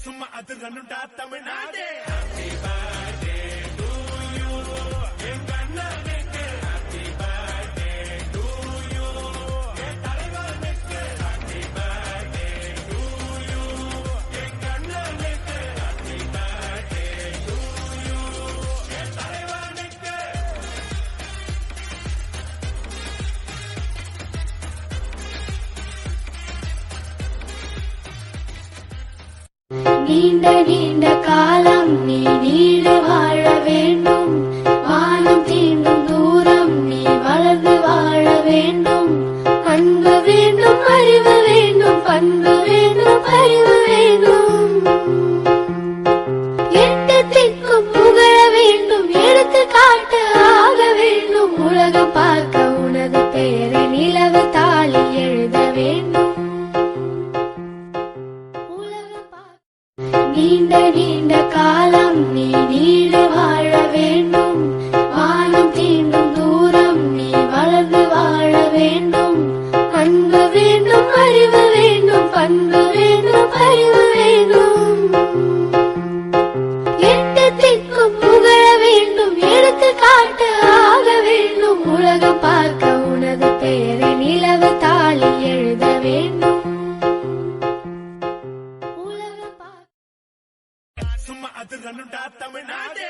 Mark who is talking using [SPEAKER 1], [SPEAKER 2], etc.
[SPEAKER 1] சும்மா அது ரன்னுடா தமிழ்நாடு.
[SPEAKER 2] நீண்ட நீண்ட காலம் நீ நீடு வாழ வேண்டும். வானம் தீண்டும் தூரம் நீ வளர்ந்து வாழ வேண்டும். அன்பு வேண்டும், அறிவு வேண்டும், பண்பு வேண்டும், அறிவு வேண்டும். எட்டு திக்கும் புகழ வேண்டும், எடுத்து காட்டு ஆக வேண்டும். உலகம் பார்க்க உனது பெயரை நிலவு தாளி எழுத வேண்டும். நீண்ட நீண்ட காலம் நீ நீடு வாழ வேண்டும். வானம் தீண்டும் தூரம் நீ வளர்ந்து வாழ வேண்டும். அன்பு வேண்டும், அறிவு வேண்டும், பண்பு வேண்டும், அறிவு வேண்டும். எட்டு திக்கும் புகழ வேண்டும், எடுத்து காட்டு ஆக வேண்டும். உலகம் பார்க்க உனது பெயரை நிலவு தாளி எழுத வேண்டும்.
[SPEAKER 1] சும்மா அது ரன்னுடா தமிழ்நாடு.